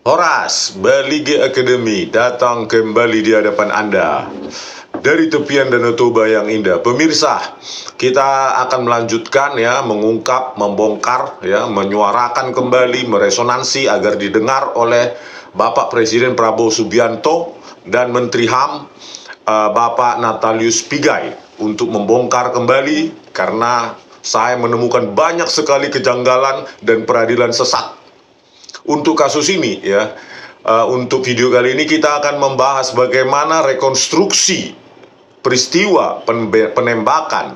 Horas, Bali G Academy datang kembali di hadapan Anda dari tepian Danau Toba yang indah. Pemirsa, kita akan melanjutkan ya, mengungkap, membongkar ya, menyuarakan kembali, meresonansi agar didengar oleh Bapak Presiden Prabowo Subianto dan Menteri HAM Bapak Natalius Pigai untuk membongkar kembali karena saya menemukan banyak sekali kejanggalan dan peradilan sesat. Untuk kasus ini ya, untuk video kali ini kita akan membahas bagaimana rekonstruksi peristiwa penembakan,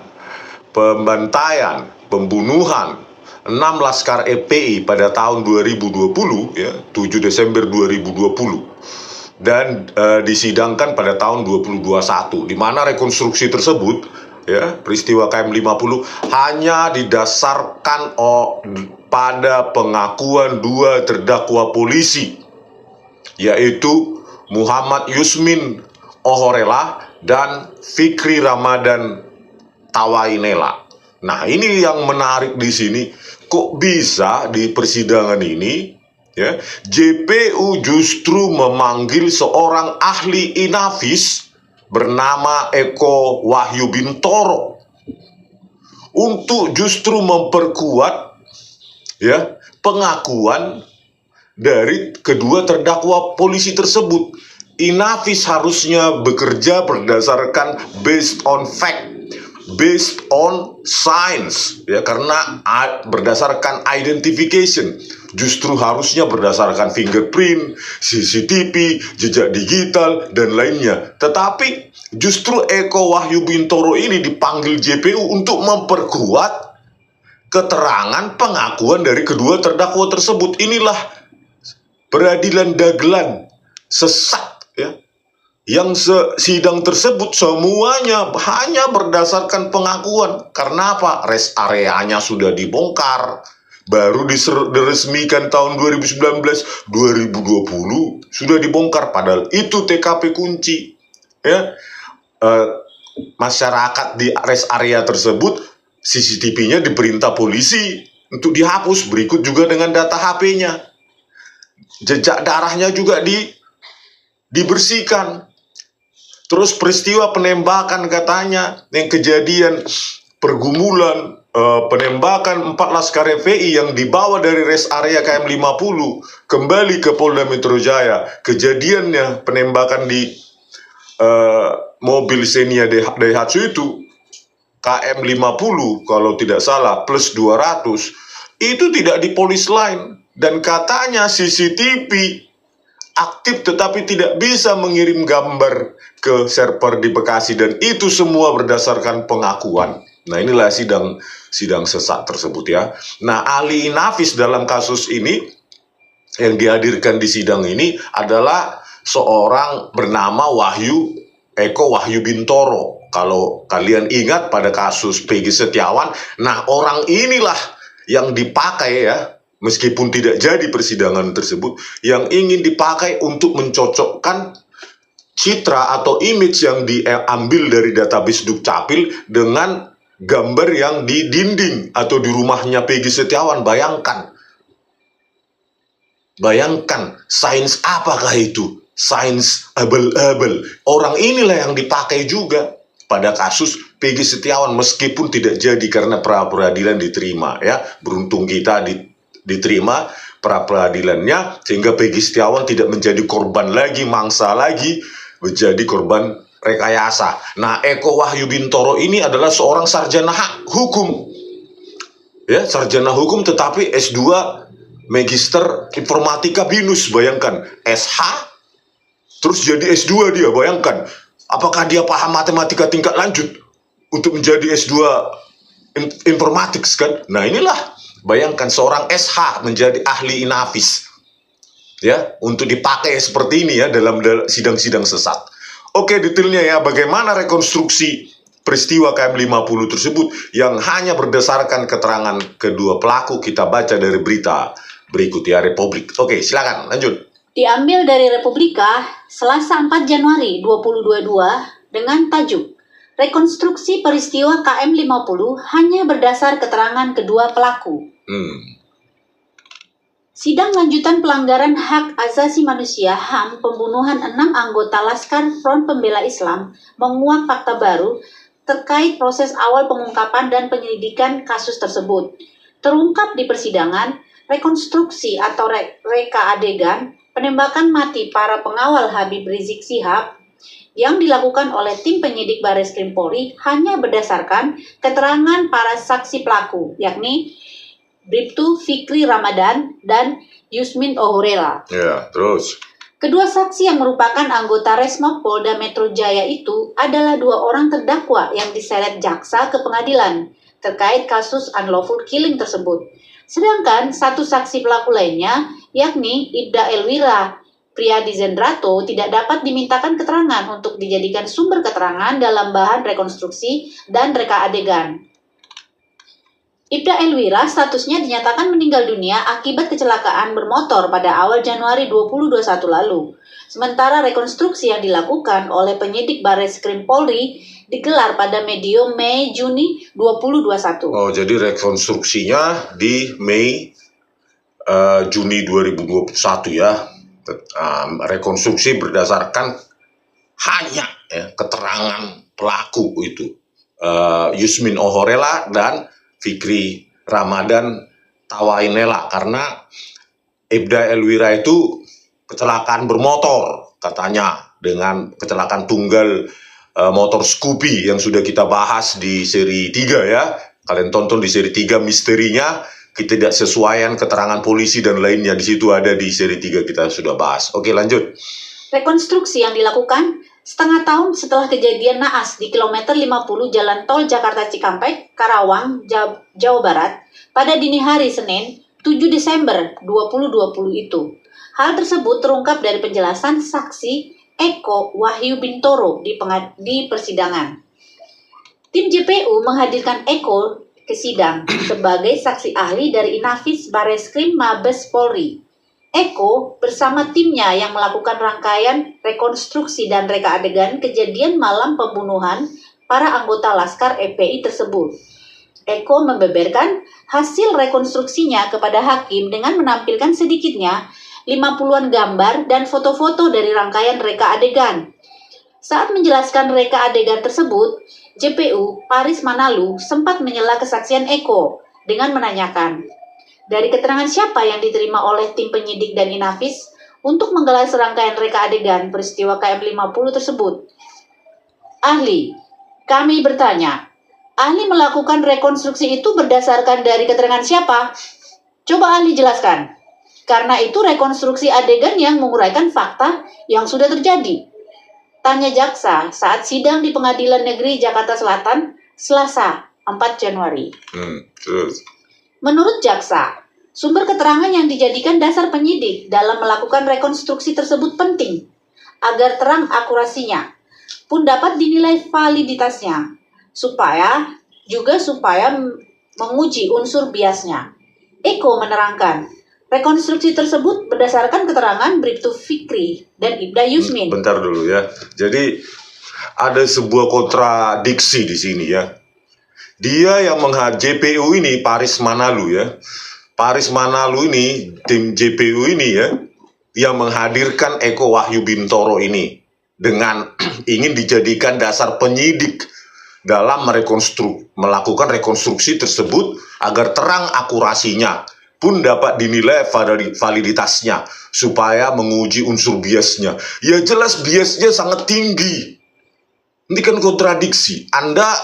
pembantaian, pembunuhan 6 Laskar FPI pada tahun 2020 ya, 7 Desember 2020 dan disidangkan pada tahun 2021, di mana rekonstruksi tersebut ya, peristiwa KM 50 hanya didasarkan pada pengakuan dua terdakwa polisi, yaitu Muhammad Yusmin Ohorela dan Fikri Ramadan Tawainela. Nah, ini yang menarik di sini, kok bisa di persidangan ini ya, JPU justru memanggil seorang ahli inafis bernama Eko Wahyu Bintoro untuk justru memperkuat ya pengakuan dari kedua terdakwa polisi tersebut. Inafis harusnya bekerja berdasarkan based on fact, based on science ya, karena berdasarkan identification. Justru harusnya berdasarkan fingerprint, CCTV, jejak digital dan lainnya. Tetapi justru Eko Wahyu Bintoro ini dipanggil JPU untuk memperkuat keterangan pengakuan dari kedua terdakwa tersebut. Inilah peradilan dagelan sesat ya, yang sidang tersebut semuanya hanya berdasarkan pengakuan. Karena apa? Rest areanya sudah dibongkar, baru diresmikan tahun 2019, 2020 sudah dibongkar, padahal itu TKP kunci ya. Masyarakat di rest area tersebut, CCTV-nya diperintah polisi untuk dihapus, berikut juga dengan data HP-nya. Jejak darahnya juga dibersihkan. Terus peristiwa penembakan katanya, yang kejadian pergumulan penembakan 4 Laskar FPI yang dibawa dari rest area KM 50 kembali ke Polda Metro Jaya. Kejadiannya penembakan di mobil Xenia Daihatsu itu KM 50 kalau tidak salah plus 200, itu tidak di polis lain, dan katanya CCTV aktif tetapi tidak bisa mengirim gambar ke server di Bekasi, dan itu semua berdasarkan pengakuan. Nah, inilah sidang sesat tersebut ya. Nah, ahli inafis dalam kasus ini yang dihadirkan di sidang ini adalah seorang bernama Eko Wahyu Bintoro. Kalau kalian ingat pada kasus Peggy Setiawan, nah orang inilah yang dipakai ya, meskipun tidak jadi persidangan tersebut, yang ingin dipakai untuk mencocokkan citra atau image yang diambil dari database Dukcapil dengan gambar yang di dinding atau di rumahnya Peggy Setiawan. Bayangkan, sains apakah itu? Sains abal-abal. Orang inilah yang dipakai juga pada kasus Peggy Setiawan, meskipun tidak jadi karena pra-peradilan diterima ya. Beruntung kita diterima pra-peradilannya, sehingga Peggy Setiawan tidak menjadi korban lagi, mangsa lagi, menjadi korban rekayasa. Nah, Eko Wahyu Bintoro ini adalah seorang sarjana hukum ya, sarjana hukum tetapi S2 Magister Informatika BINUS. Bayangkan, SH terus jadi S2 dia. Bayangkan, apakah dia paham matematika tingkat lanjut untuk menjadi S2 Informatik kan? Nah, inilah, bayangkan seorang SH menjadi ahli inafis ya, untuk dipakai seperti ini ya dalam sidang-sidang sesat. Oke, detailnya ya, bagaimana rekonstruksi peristiwa KM 50 tersebut yang hanya berdasarkan keterangan kedua pelaku, kita baca dari berita berikut ya, Republik. Oke, silakan lanjut. Diambil dari Republika, Selasa 4 Januari 2022 dengan tajuk Rekonstruksi peristiwa KM 50 hanya berdasar keterangan kedua pelaku. Sidang lanjutan pelanggaran hak asasi manusia HAM pembunuhan 6 anggota Laskar Front Pembela Islam menguak fakta baru terkait proses awal pengungkapan dan penyelidikan kasus tersebut. Terungkap di persidangan, rekonstruksi atau reka adegan penembakan mati para pengawal Habib Rizik Syihab yang dilakukan oleh tim penyidik Barreskrim Polri hanya berdasarkan keterangan para saksi pelaku, yakni Bribtu Fikri Ramadan dan Yusmin Ohorela. Ya, terus. Kedua saksi yang merupakan anggota Resmob Polda Metro Jaya itu adalah 2 orang terdakwa yang diseret jaksa ke pengadilan terkait kasus unlawful killing tersebut. Sedangkan 1 saksi pelaku lainnya, yakni Ibda Elwira Priyadi Zendrato, tidak dapat dimintakan keterangan untuk dijadikan sumber keterangan dalam bahan rekonstruksi dan reka adegan. Ibda Elwira statusnya dinyatakan meninggal dunia akibat kecelakaan bermotor pada awal Januari 2021 lalu. Sementara rekonstruksi yang dilakukan oleh penyidik Barreskrim Polri digelar pada medium Mei-Juni 2021. Oh, jadi rekonstruksinya di Juni 2021 ya. Rekonstruksi berdasarkan hanya keterangan pelaku itu. Yusmin Ohorela dan Fikri Ramadan Tawainela, karena Ibda Elwira itu kecelakaan bermotor katanya dengan kecelakaan tunggal motor Scoopy yang sudah kita bahas di seri 3 ya. Kalian tonton di seri 3 misterinya, ketidaksesuaian keterangan polisi dan lainnya, di situ ada di seri 3 kita sudah bahas. Oke, lanjut. Rekonstruksi yang dilakukan setengah tahun setelah kejadian naas di kilometer 50 Jalan Tol Jakarta Cikampek, Karawang, Jawa Barat pada dini hari Senin 7 Desember 2020 itu. Hal tersebut terungkap dari penjelasan saksi Eko Wahyu Bintoro di persidangan. Tim JPU menghadirkan Eko ke sidang sebagai saksi ahli dari Inafis Barreskrim Mabes Polri. Eko bersama timnya yang melakukan rangkaian rekonstruksi dan reka adegan kejadian malam pembunuhan para anggota Laskar FPI tersebut. Eko membeberkan hasil rekonstruksinya kepada hakim dengan menampilkan sedikitnya 50-an gambar dan foto-foto dari rangkaian reka adegan. Saat menjelaskan reka adegan tersebut, JPU Paris Manalu sempat menyela kesaksian Eko dengan menanyakan, dari keterangan siapa yang diterima oleh tim penyidik dan Inafis untuk menggelar serangkaian reka adegan peristiwa KM50 tersebut? Ahli, kami bertanya, ahli melakukan rekonstruksi itu berdasarkan dari keterangan siapa? Coba ahli jelaskan. Karena itu rekonstruksi adegan yang menguraikan fakta yang sudah terjadi. Tanya jaksa saat sidang di Pengadilan Negeri Jakarta Selatan, Selasa, 4 Januari. Terus. Menurut jaksa, sumber keterangan yang dijadikan dasar penyidik dalam melakukan rekonstruksi tersebut penting, agar terang akurasinya, pun dapat dinilai validitasnya, supaya menguji unsur biasnya. Eko menerangkan, rekonstruksi tersebut berdasarkan keterangan Bribtu Fikri dan Ibda Yusmin. Bentar dulu ya. Jadi ada sebuah kontradiksi di sini ya. Dia yang JPU ini Paris Manalu ya. Paris Manalu ini, tim JPU ini ya, yang menghadirkan Eko Wahyu Bintoro ini dengan ingin dijadikan dasar penyidik dalam melakukan rekonstruksi tersebut agar terang akurasinya, pun dapat dinilai validitasnya supaya menguji unsur biasnya. Ya jelas biasnya sangat tinggi. Ini kan kontradiksi.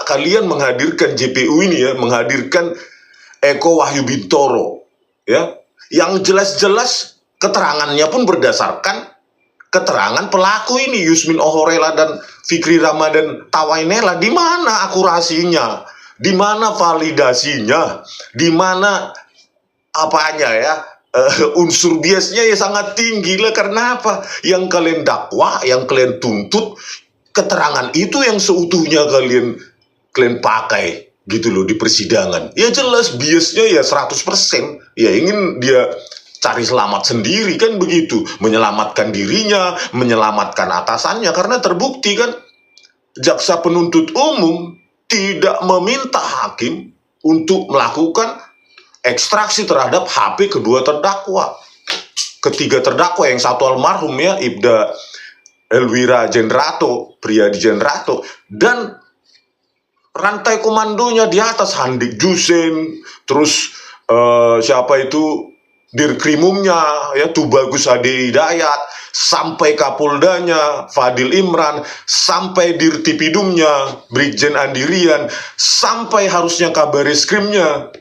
Kalian menghadirkan JPU ini ya, menghadirkan Eko Wahyu Bintoro ya, yang jelas-jelas keterangannya pun berdasarkan keterangan pelaku ini, Yusmin Ohorela dan Fikri Ramadan Tawainela. Di mana akurasinya? Di mana validasinya? Di mana apanya ya? Unsur biasnya ya sangat tinggi lah. Karena apa? Yang kalian dakwa, yang kalian tuntut, keterangan itu yang seutuhnya kalian pakai gitu loh di persidangan. Ya jelas biasnya ya 100%. Ya ingin dia cari selamat sendiri kan begitu. Menyelamatkan dirinya, menyelamatkan atasannya. Karena terbukti kan jaksa penuntut umum tidak meminta hakim untuk melakukan ekstraksi terhadap HP kedua terdakwa. Ketiga terdakwa, yang satu almarhum ya, Ibda Elwira Jendrato, Priyadi Jendrato, dan rantai komandonya di atas Handik Jusen, terus siapa itu Dirkrimumnya ya, Tubagus Hadi Hidayat, sampai Kapoldanya Fadil Imran, sampai Dirtipidumnya Brigjen Andirian, sampai harusnya Kabareskrimnya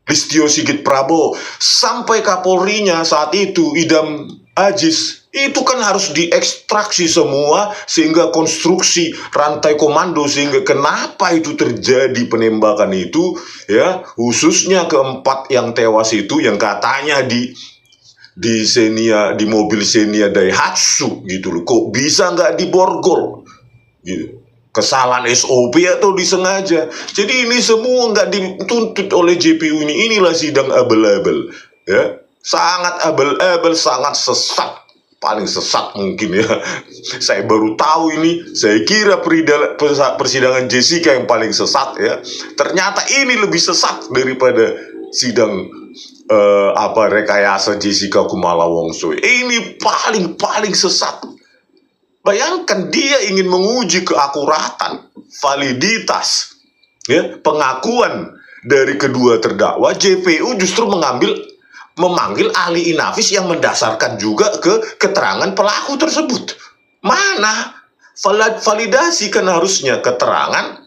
Listio Sigit Prabowo, sampai Kapolrinya saat itu Idam Aziz. Itu kan harus diekstraksi semua sehingga konstruksi rantai komando, sehingga kenapa itu terjadi penembakan itu ya, khususnya keempat yang tewas itu yang katanya di mobil Xenia Daihatsu gitu loh. Kok bisa nggak diborgol gitu? Kesalahan SOP atau disengaja. Jadi ini semua nggak dituntut oleh JPU ini. Inilah sidang abal-abal ya, sangat abal-abal, sangat sesat, paling sesat mungkin ya. Saya baru tahu ini. Saya kira persidangan Jessica yang paling sesat ya. Ternyata ini lebih sesat daripada sidang rekayasa Jessica Kumala Wongso. Ini paling sesat. Bayangkan, dia ingin menguji keakuratan, validitas ya, pengakuan dari kedua terdakwa. JPU justru memanggil ahli inafis yang mendasarkan juga ke keterangan pelaku tersebut. Mana validasi? Kan harusnya keterangan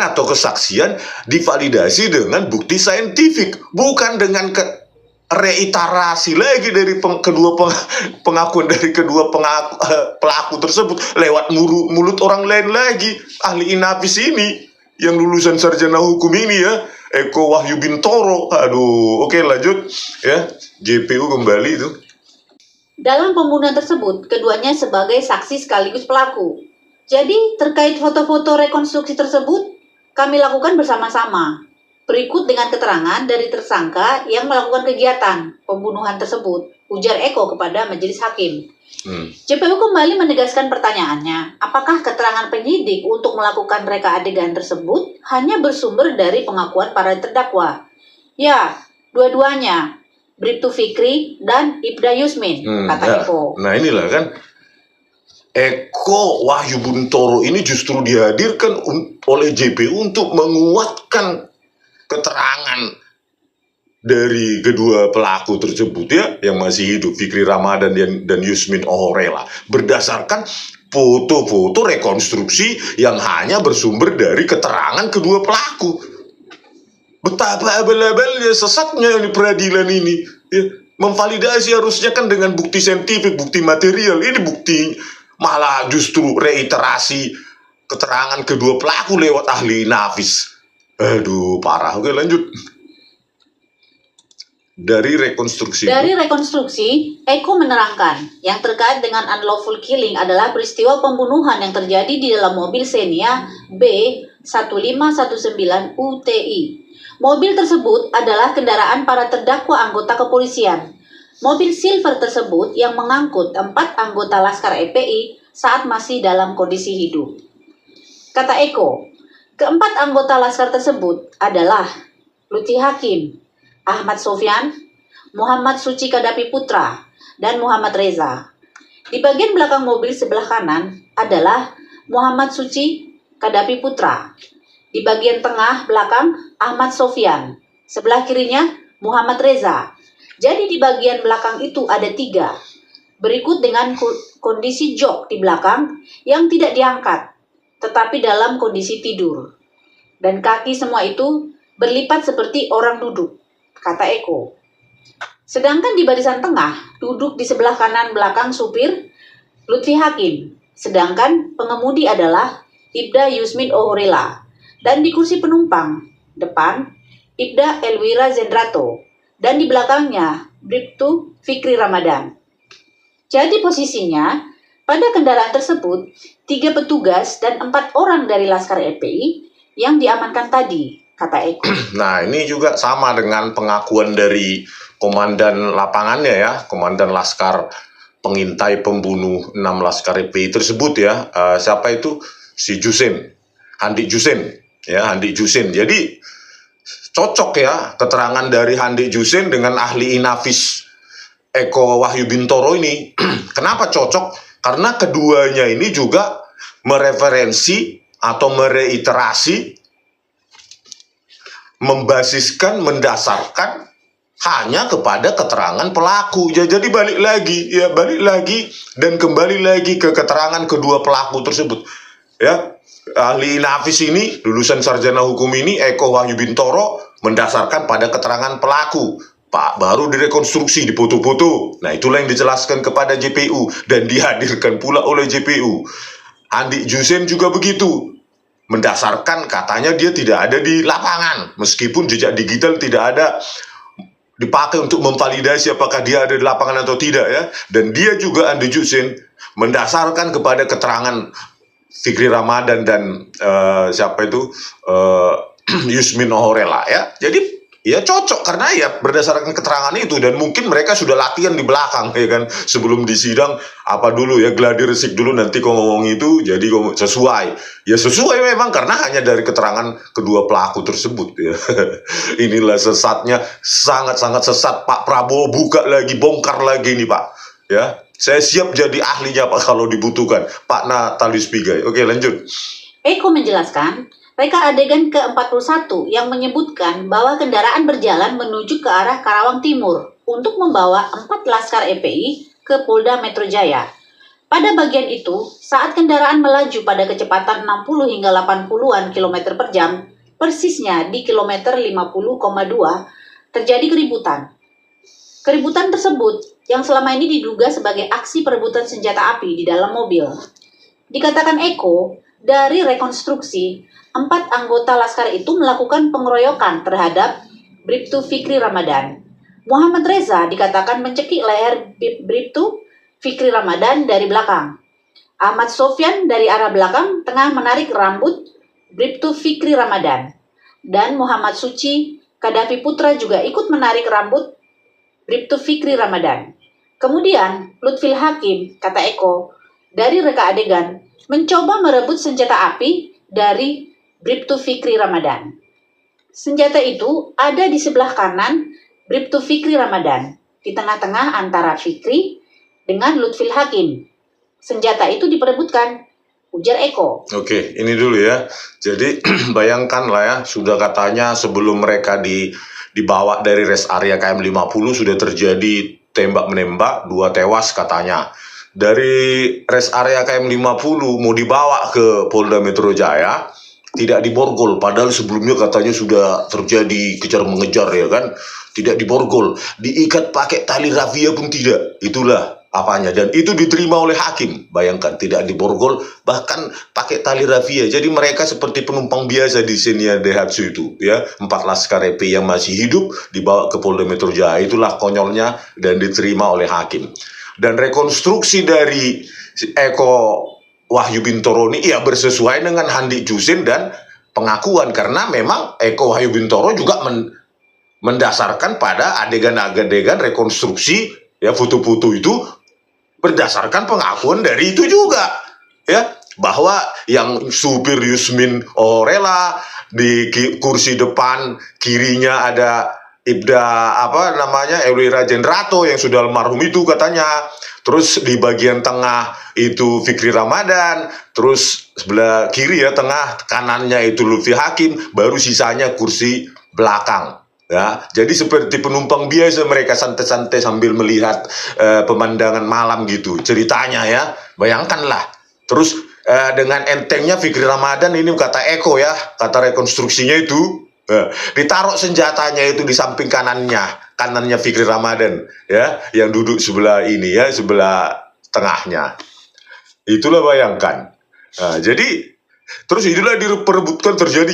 atau kesaksian divalidasi dengan bukti saintifik, bukan dengan reiterasi lagi dari pengakuan dari kedua pelaku tersebut lewat mulut orang lain lagi. Ahli inafis ini yang lulusan sarjana hukum ini ya, Eko Wahyu Bintoro. Aduh, oke lanjut ya, JPU kembali itu. Dalam pembunuhan tersebut, keduanya sebagai saksi sekaligus pelaku. Jadi, terkait foto-foto rekonstruksi tersebut, kami lakukan bersama-sama. Berikut dengan keterangan dari tersangka yang melakukan kegiatan pembunuhan tersebut, ujar Eko kepada majelis hakim. JPU kembali menegaskan pertanyaannya, apakah keterangan penyidik untuk melakukan reka adegan tersebut hanya bersumber dari pengakuan para terdakwa? Ya, dua-duanya, Bribtu Fikri dan Ibda Yusmin, kata Eko. Nah inilah kan, Eko Wahyu Bintoro ini justru dihadirkan oleh JPU untuk menguatkan keterangan dari kedua pelaku tersebut ya, yang masih hidup, Fikri Ramadan dan Yusmin Ohorela, berdasarkan foto-foto rekonstruksi yang hanya bersumber dari keterangan kedua pelaku. Betapa abal-abalnya, sesatnya di peradilan ini ya. Memvalidasi harusnya kan dengan bukti saintifik, bukti material. Ini bukti malah justru reiterasi keterangan kedua pelaku lewat ahli nafis. Aduh, parah. Oke, lanjut. Dari rekonstruksi, Eko menerangkan yang terkait dengan unlawful killing adalah peristiwa pembunuhan yang terjadi di dalam mobil Xenia B1519 UTI. Mobil tersebut adalah kendaraan para terdakwa anggota kepolisian. Mobil silver tersebut yang mengangkut 4 anggota Laskar FPI saat masih dalam kondisi hidup. Kata Eko, keempat anggota Laskar tersebut adalah Lutfi Hakim, Ahmad Sofyan, Muhammad Suci Kadapi Putra, dan Muhammad Reza. Di bagian belakang mobil sebelah kanan adalah Muhammad Suci Kadapi Putra. Di bagian tengah belakang Ahmad Sofyan. Sebelah kirinya Muhammad Reza. Jadi di bagian belakang itu ada 3. Berikut dengan kondisi jok di belakang yang tidak diangkat, tetapi dalam kondisi tidur. Dan kaki semua itu berlipat seperti orang duduk, kata Eko. Sedangkan di barisan tengah, duduk di sebelah kanan belakang supir, Lutfi Hakim. Sedangkan pengemudi adalah Ibda Yusmin Ohorela. Dan di kursi penumpang, depan, Ibda Elwira Jendrato. Dan di belakangnya, Bribtu Fikri Ramadan. Jadi posisinya, pada kendaraan tersebut, 3 petugas dan 4 orang dari Laskar FPI yang diamankan tadi, kata Eko. Nah, ini juga sama dengan pengakuan dari komandan lapangannya ya, komandan Laskar pengintai pembunuh 6 Laskar FPI tersebut ya. Siapa itu? Si Jusen, Handik Jusen ya, Handik Jusen. Jadi cocok ya keterangan dari Handi Jusin dengan ahli Inavis Eko Wahyu Bintoro ini. Kenapa cocok? Karena keduanya ini juga mereferensi atau mereiterasi, membasiskan, mendasarkan hanya kepada keterangan pelaku. Jadi balik lagi dan kembali lagi ke keterangan kedua pelaku tersebut. Ya, ahli Inavis ini, lulusan sarjana hukum ini, Eko Wahyu Bintoro, mendasarkan pada keterangan pelaku. Pak, baru direkonstruksi, dipoto-foto. Nah, itulah yang dijelaskan kepada JPU dan dihadirkan pula oleh JPU. Handi Jusin juga begitu. Mendasarkan katanya dia tidak ada di lapangan. Meskipun jejak digital tidak ada dipakai untuk memvalidasi apakah dia ada di lapangan atau tidak ya. Dan dia juga, Handi Jusin, mendasarkan kepada keterangan Fikri Ramadan dan Yusmin Ohorela ya. Jadi ya cocok karena ya berdasarkan keterangan itu, dan mungkin mereka sudah latihan di belakang ya kan, sebelum di sidang apa dulu ya, gladi resik dulu, nanti kau ngomong itu jadi kau sesuai memang karena hanya dari keterangan kedua pelaku tersebut ya. Inilah sesatnya, sangat-sangat sesat. Pak Prabowo buka lagi, bongkar lagi nih Pak ya. Saya siap jadi ahlinya Pak kalau dibutuhkan, Pak Natalius Pigai. Oke, lanjut. Eko menjelaskan, reka adegan ke-41 yang menyebutkan bahwa kendaraan berjalan menuju ke arah Karawang Timur untuk membawa 4 laskar EPI ke Polda Metro Jaya. Pada bagian itu, saat kendaraan melaju pada kecepatan 60 hingga 80-an km per jam, persisnya di kilometer 50,2, terjadi keributan. Keributan tersebut yang selama ini diduga sebagai aksi perebutan senjata api di dalam mobil. Dikatakan Eko, dari rekonstruksi, 4 anggota laskar itu melakukan pengeroyokan terhadap Bribtu Fikri Ramadan. Muhammad Reza dikatakan mencekik leher Bribtu Fikri Ramadan dari belakang. Ahmad Sofyan dari arah belakang tengah menarik rambut Bribtu Fikri Ramadan. Dan Muhammad Suci Kadafi Putra juga ikut menarik rambut Bribtu Fikri Ramadan. Kemudian, Lutfil Hakim, kata Eko, dari reka adegan, mencoba merebut senjata api dari Bribtu Fikri Ramadan. Senjata itu ada di sebelah kanan Bribtu Fikri Ramadan, di tengah-tengah antara Fikri dengan Lutfil Hakim. Senjata itu diperebutkan, ujar Eko. Oke, ini dulu ya. Jadi bayangkan lah ya, sudah katanya sebelum mereka dibawa dari rest area KM 50 sudah terjadi tembak-menembak, 2 tewas katanya. Dari rest area KM 50 mau dibawa ke Polda Metro Jaya, tidak diborgol, padahal sebelumnya katanya sudah terjadi kejar-mengejar ya kan, tidak diborgol, diikat pakai tali rafia pun tidak, itulah apanya, dan itu diterima oleh hakim. Bayangkan, tidak diborgol, bahkan pakai tali rafia. Jadi mereka seperti penumpang biasa di Xenia Daihatsu itu ya, 4 laskar EP yang masih hidup dibawa ke Polda Metro Jaya. Itulah konyolnya, dan diterima oleh hakim. Dan rekonstruksi dari Eko Wahyu Bintoro ini ya bersesuai dengan Handi Jusin dan pengakuan, karena memang Eko Wahyu Bintoro juga mendasarkan pada adegan-adegan rekonstruksi ya, foto-foto itu berdasarkan pengakuan dari itu juga ya, bahwa yang supir Yusmin Ohorela di kursi depan kirinya ada Elwira Jendrato yang sudah almarhum itu katanya. Terus di bagian tengah itu Fikri Ramadan, terus sebelah kiri ya, tengah kanannya itu Lutfi Hakim, baru sisanya kursi belakang. Ya, jadi seperti penumpang biasa mereka santai-santai sambil melihat pemandangan malam gitu ceritanya ya. Bayangkanlah. Terus dengan entengnya Fikri Ramadan ini, kata Eko ya, kata rekonstruksinya itu, ditaruh senjatanya itu di samping kanannya Fikri Ramadan ya, yang duduk sebelah ini ya, sebelah tengahnya. Itulah bayangkan. Nah, jadi terus itulah diperebutkan, terjadi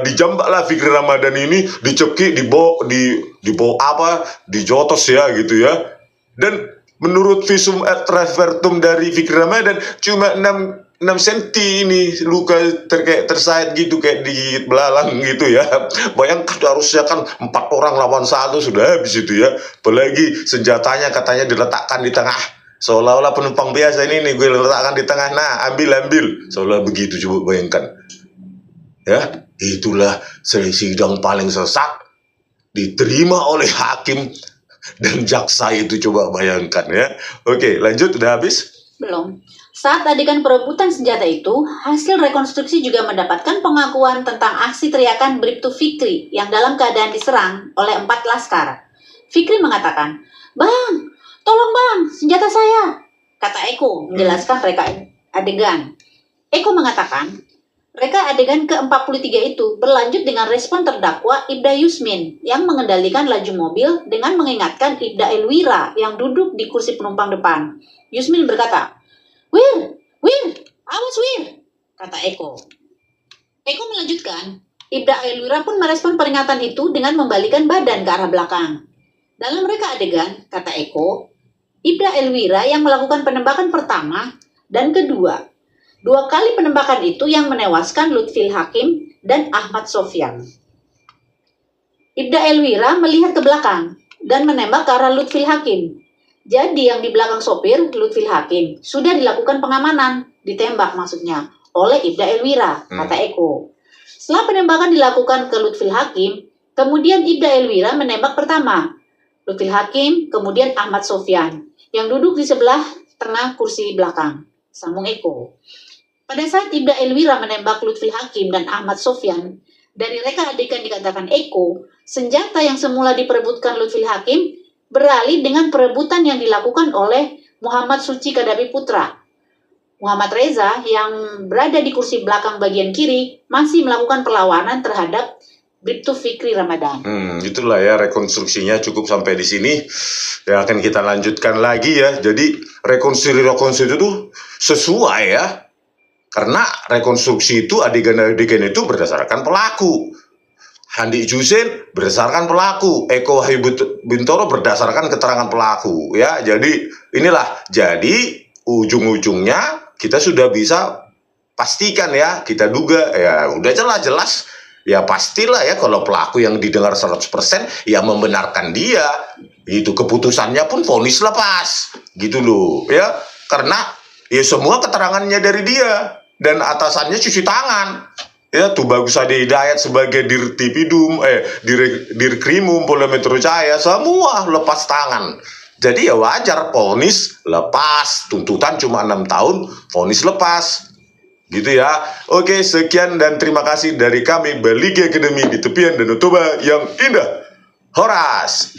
dijambaklah Fikri Ramadan ini, dicekik, dijotos ya gitu ya. Dan menurut visum et repertum dari Fikri Ramadan cuma 6 cm ini luka tersayat gitu, kayak digigit belalang gitu ya. Bayangkan harusnya kan 4 orang lawan 1 sudah habis itu ya. Apalagi senjatanya katanya diletakkan di tengah, seolah-olah penumpang biasa ini nih, gue letakkan di tengah, nah ambil, seolah begitu. Coba bayangkan. Ya, itulah sidang paling sesat diterima oleh hakim dan jaksa itu, coba bayangkan ya. Oke, lanjut, udah habis? Belum. Saat adegan perebutan senjata itu, hasil rekonstruksi juga mendapatkan pengakuan tentang aksi teriakan Bribtu Fikri yang dalam keadaan diserang oleh 4 laskar. Fikri mengatakan, "Bang, tolong bang, senjata saya," kata Eko menjelaskan reka adegan. Eko mengatakan, reka adegan ke-43 itu berlanjut dengan respon terdakwa Ibda Yusmin yang mengendalikan laju mobil dengan mengingatkan Ibda Elwira yang duduk di kursi penumpang depan. Yusmin berkata, "Wir, awas Wir," kata Eko. Eko melanjutkan, Ibda Elwira pun merespon peringatan itu dengan membalikan badan ke arah belakang. Dalam reka adegan, kata Eko, Ibda Elwira yang melakukan penembakan pertama dan kedua. 2 kali penembakan itu yang menewaskan Lutfil Hakim dan Ahmad Sofyan. Ibda Elwira melihat ke belakang dan menembak ke arah Lutfil Hakim. Jadi yang di belakang sopir, Lutfil Hakim, sudah dilakukan pengamanan, ditembak maksudnya, oleh Ibda Elwira, kata Eko. Setelah penembakan dilakukan ke Lutfil Hakim, kemudian Ibda Elwira menembak pertama. Lutfil Hakim, kemudian Ahmad Sofyan, yang duduk di sebelah tengah kursi belakang, sambung Eko. Pada saat Ibda Elwira menembak Lutfil Hakim dan Ahmad Sofyan, dari reka adegan dikatakan Eko, senjata yang semula diperebutkan Lutfil Hakim beralih dengan perebutan yang dilakukan oleh Muhammad Suci Kadapi Putra. Muhammad Reza yang berada di kursi belakang bagian kiri masih melakukan perlawanan terhadap Bribtu Fikri Ramadan. Itulah ya, rekonstruksinya cukup sampai di sini. Ya, akan kita lanjutkan lagi ya. Jadi rekonstruksi itu sesuai ya. Karena rekonstruksi itu adegan-adegan itu berdasarkan pelaku. Handi Jusin berdasarkan pelaku, Eko Wahyu Bintoro berdasarkan keterangan pelaku ya. Jadi inilah, jadi ujung-ujungnya kita sudah bisa pastikan ya, kita duga ya, udah jelas ya, pastilah ya kalau pelaku yang didengar 100% ya membenarkan dia, itu keputusannya pun vonis lepas gitu loh ya, karena ya semua keterangannya dari dia dan atasannya cuci tangan ya. Tuh Bagus Adi Hidayat sebagai Dirtipidum Dirkrimum Polda Metro Jaya semua lepas tangan. Jadi ya wajar vonis lepas, tuntutan cuma 6 tahun, vonis lepas gitu ya. Oke, sekian dan terima kasih dari kami Berliga Academy di tepian Danau Toba yang indah. Horas.